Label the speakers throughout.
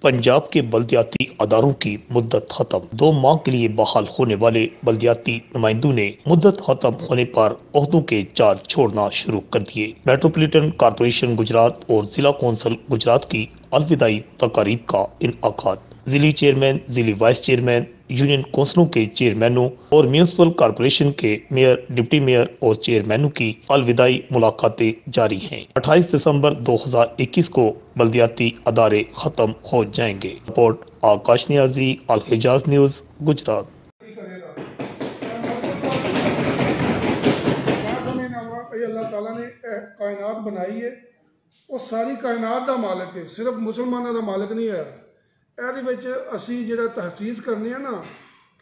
Speaker 1: पंजाब के बल्दियाती अदारों की मुद्दत खत्म। 2 माह के लिए बहाल होने वाले बल्दियाती नुमाइंदों ने मुद्दत खत्म होने पर ओहदों के चार्ज छोड़ना शुरू कर दिए। मेट्रोपॉलिटन कॉर्पोरेशन गुजरात और जिला कौंसिल गुजरात की अलविदाई तकारीब का इनअकाद। जिली चेयरमैन, जिली वाइस चेयरमैन, यूनियन कौंसिलों के चेयरमैनों और म्यूनिसिपल कॉर्पोरेशन के मेयर, डिप्टी मेयर और चेयरमैनों की अलविदाई मुलाकातें जारी हैं। 28 दिसंबर 2021 को बल्दियाती अदारे खत्म हो जाएंगे। रिपोर्ट आकाश नियाजी, अल हिजाज न्यूज, गुजरात।
Speaker 2: अल्लाह ताला ने कायनात बनाई है, वो सारी कायनात का मालिक है, सिर्फ मुसलमानों का मालिक नहीं है। ਇਹਦੇ ਵਿੱਚ ਅਸੀਂ ਜਿਹੜਾ ਤਹਿਸੀਸ ਕਰਨੇ ਆ ਨਾ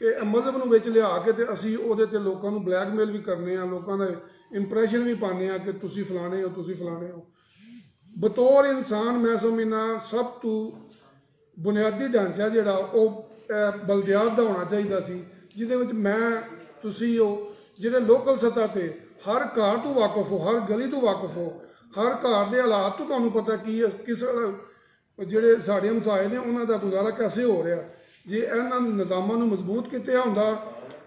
Speaker 2: ਕਿ ਮਜ਼ਹਬ ਨੂੰ ਵਿੱਚ ਲਿਆ ਕੇ ਤੇ ਅਸੀਂ ਉਹਦੇ ਤੇ ਲੋਕਾਂ ਨੂੰ ਬਲੈਕਮੇਲ ਵੀ ਕਰਨੇ ਆ, ਲੋਕਾਂ ਦਾ ਇੰਪ੍ਰੈਸ਼ਨ ਵੀ ਪਾਉਂਦੇ ਆ ਕਿ ਤੁਸੀਂ ਫਲਾਣੇ ਹੋ, ਤੁਸੀਂ ਫਲਾਣੇ ਹੋ। ਬਤੌਰ ਇਨਸਾਨ ਮੈਂ ਸਮਝਣਾ ਸਭ ਤੋਂ ਬੁਨਿਆਦੀ ਢਾਂਚਾ ਜਿਹੜਾ ਉਹ ਬਲਦਿਆਤ ਦਾ ਹੋਣਾ ਚਾਹੀਦਾ ਸੀ, ਜਿਹਦੇ ਵਿੱਚ ਮੈਂ, ਤੁਸੀਂ ਹੋ, ਜਿਹੜੇ ਲੋਕਲ ਸਤਹ ਤੇ ਹਰ ਘਰ ਤੋਂ ਵਾਕਿਫ ਹੋ, ਹਰ ਗਲੀ ਤੋਂ ਵਾਕਿਫ ਹੋ, ਹਰ ਘਰ ਦੇ ਹਾਲਾਤ ਤੋਂ ਤੁਹਾਨੂੰ ਪਤਾ ਕੀ ਕਿਸ ਜਿਹੜੇ ਸਾਡੇ ਹਮਸਾਏ ਨੇ ਉਹਨਾਂ ਦਾ ਗੁਜ਼ਾਰਾ कैसे हो रहा। ਜੇ ਇਹਨਾਂ ਨਿਜ਼ਾਮਾਂ ਨੂੰ ਮਜ਼ਬੂਤ ਕੀਤਾ ਹੁੰਦਾ,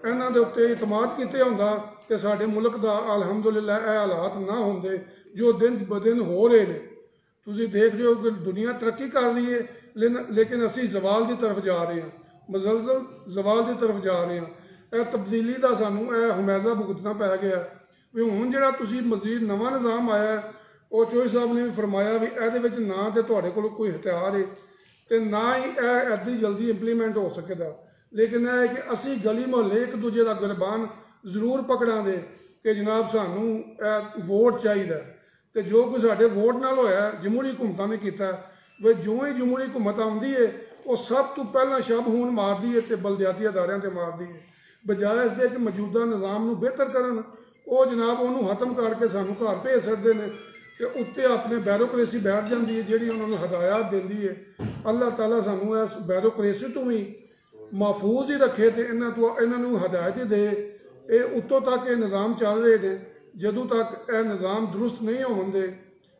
Speaker 2: ਇਹਨਾਂ ਦੇ ਉੱਤੇ ਇਤਮਾਦ ਕੀਤਾ ਹੁੰਦਾ ਤੇ ਸਾਡੇ ਮੁਲਕ ਦਾ ਅਲਹਮਦੁਲਿਲਾ ਇਹ ਹਾਲਾਤ ਨਾ ਹੁੰਦੇ ਜੋ ਦਿਨ ਬ ਦਿਨ ਹੋ ਰਹੇ ਨੇ। ਤੁਸੀਂ ਦੇਖ ਰਹੇ ਹੋ ਕਿ ਦੁਨੀਆ ਤਰੱਕੀ ਕਰ ਰਹੀ ਹੈ, ਲੇਕਿਨ ਅਸੀਂ ਜ਼ਵਾਲ ਦੀ ਤਰਫ ਜਾ ਰਹੇ ਹਾਂ, ਮੁਸਲਸਲ ਜ਼ਵਾਲ ਦੀ ਤਰਫ ਜਾ ਰਹੇ ਹਾਂ। ਇਹ ਤਬਦੀਲੀ ਦਾ ਸਾਨੂੰ ਇਹ ਹਮੇਜ਼ਾ ਭੁਗਤਣਾ ਪੈ ਗਿਆ ਵੀ ਹੁਣ ਜਿਹੜਾ ਤੁਸੀਂ ਮਜ਼ੀਦ ਨਵਾਂ ਨਿਜ਼ਾਮ ਆਇਆ, ਉਹ ਚੋਈ ਸਾਹਿਬ ਨੇ ਵੀ ਫਰਮਾਇਆ ਵੀ ਇਹਦੇ ਵਿੱਚ ਨਾ ਤੇ ਤੁਹਾਡੇ ਕੋਲ ਕੋਈ ਹਥਿਆਰ ਹੈ ਤੇ ਨਾ ਹੀ ਇਹ ਐਡੀ ਜਲਦੀ ਇੰਪਲੀਮੈਂਟ ਹੋ ਸਕਦਾ। ਲੇਕਿਨ ਇਹ ਹੈ ਕਿ ਅਸੀਂ ਗਲੀ ਮੁਹੱਲੇ ਇੱਕ ਦੂਜੇ ਦਾ ਗੁਰਬਾਨ ਜ਼ਰੂਰ ਪਕੜਾਂਗੇ ਕਿ ਜਨਾਬ ਸਾਨੂੰ ਇਹ ਵੋਟ ਚਾਹੀਦਾ ਤੇ ਜੋ ਕੁਝ ਸਾਡੇ ਵੋਟ ਨਾਲ ਹੋਇਆ ਜਮਹੂਰੀ ਹਕੂਮਤਾਂ ਨੇ ਕੀਤਾ ਵੀ ਜਿਉਂ ਹੀ ਜਮਹੂਰੀ ਹਕੂਮਤ ਆਉਂਦੀ ਹੈ ਉਹ ਸਭ ਤੋਂ ਪਹਿਲਾਂ ਸ਼ਬ ਖੂਨ ਮਾਰਦੀ ਹੈ ਤੇ ਬਲਦਿਆਤੀ ਅਦਾਰਿਆਂ ਤੇ ਮਾਰਦੀ ਹੈ। ਬਜਾਏ ਇਸ ਦੇ ਕਿ ਮੌਜੂਦਾ ਨਿਜ਼ਾਮ ਨੂੰ ਬਿਹਤਰ ਕਰਨ, ਉਹ ਜਨਾਬ ਉਹਨੂੰ ਖਤਮ ਕਰਕੇ ਸਾਨੂੰ ਘਰ ਭੇਜ ਸਕਦੇ ਨੇ ਤੇ ਉੱਤੇ ਆਪਣੇ ਬੈਰੋਕ੍ਰੇਸੀ ਬੈਠ ਜਾਂਦੀ ਹੈ ਜਿਹੜੀ ਉਹਨਾਂ ਨੂੰ ਹਦਾਇਤ ਦਿੰਦੀ ਹੈ। ਅੱਲਾਹ ਤਾਲਾ ਸਾਨੂੰ ਇਸ ਬੈਰੋਕ੍ਰੇਸੀ ਤੋਂ ਵੀ ਮਹਫੂਜ਼ ਹੀ ਰੱਖੇ ਤੇ ਇਹਨਾਂ ਨੂੰ ਹਦਾਇਤ ਹੀ ਦੇ। ਇਹ ਉੱਤੋਂ ਤੱਕ ਇਹ ਨਿਜ਼ਾਮ ਚੱਲ ਰਹੇ ਨੇ, ਜਦੋਂ ਤੱਕ ਇਹ ਨਿਜ਼ਾਮ ਦਰੁਸਤ ਨਹੀਂ ਹੋਣਗੇ,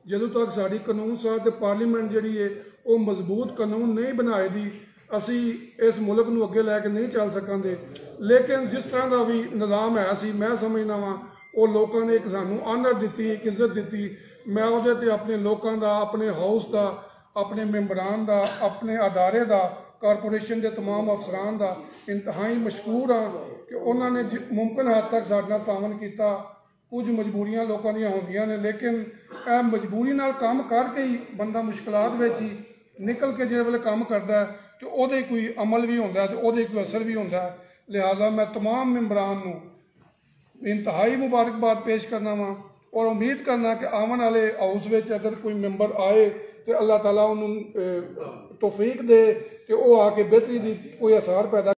Speaker 2: ਜਦੋਂ ਤੱਕ ਸਾਡੀ ਕਾਨੂੰਨ ਸਾਜ਼ ਤੇ ਪਾਰਲੀਮੈਂਟ ਜਿਹੜੀ ਹੈ ਉਹ ਮਜ਼ਬੂਤ ਕਾਨੂੰਨ ਨਹੀਂ ਬਣਾਏ ਦੀ, ਅਸੀਂ ਇਸ ਮੁਲਕ ਨੂੰ ਅੱਗੇ ਲੈ ਕੇ ਨਹੀਂ ਚੱਲ ਸਕਾਂਗੇ। ਲੇਕਿਨ ਜਿਸ ਤਰ੍ਹਾਂ ਦਾ ਵੀ ਨਿਜ਼ਾਮ ਹੈ ਸੀ, ਮੈਂ ਸਮਝਦਾ ਵਾਂ ਉਹ ਲੋਕਾਂ ਨੇ ਇੱਕ ਸਾਨੂੰ ਆਨਰ ਦਿੱਤੀ, ਇੱਕ ਇੱਜ਼ਤ ਦਿੱਤੀ। मैं ਉਹਦੇ ਤੇ ਆਪਣੇ ਲੋਕਾਂ ਦਾ, ਆਪਣੇ ਹਾਊਸ ਦਾ, ਆਪਣੇ ਮੈਂਬਰਾਂ ਦਾ, ਆਪਣੇ ਅਦਾਰੇ ਦਾ, ਕਾਰਪੋਰੇਸ਼ਨ ਦੇ तमाम ਅਫਸਰਾਂ ਦਾ ਇੰਤਹਾਈ ਮਸ਼ਕੂਰ ਹਾਂ ਕਿ ਉਹਨਾਂ ਨੇ ਮੁਮਕਿਨ ਹੱਦ ਤੱਕ ਸਾਡੇ ਨਾਲ ਤਾਵਨ ਕੀਤਾ। ਕੁਝ ਮਜਬੂਰੀਆਂ ਲੋਕਾਂ ਦੀਆਂ ਹੁੰਦੀਆਂ ਨੇ, ਲੇਕਿਨ ਇਹ ਮਜਬੂਰੀ ਨਾਲ ਕੰਮ ਕਰਕੇ ਹੀ ਬੰਦਾ ਮੁਸ਼ਕਲਾਤ ਵਿੱਚ ਹੀ ਨਿਕਲ ਕੇ ਜਿਹੜੇ ਵੇਲੇ ਕੰਮ ਕਰਦਾ ਤੇ ਉਹਦੇ ਕੋਈ ਅਮਲ ਵੀ ਹੁੰਦਾ ਤੇ ਉਹਦੇ ਕੋਈ ਅਸਰ ਵੀ ਹੁੰਦਾ। ਲਿਹਾਜ਼ਾ ਮੈਂ तमाम ਮੈਂਬਰਾਂ ਨੂੰ ਇੰਤਹਾਈ ਮੁਬਾਰਕਬਾਦ ਪੇਸ਼ ਕਰਨਾ ਵਾ और उम्मीद करना कि आवन वाले हाउस में अगर कोई मैंबर आए तो अल्लाह ताला उन्होंने तौफीक दे कि वो आके बेहतरी की कोई आसार पैदा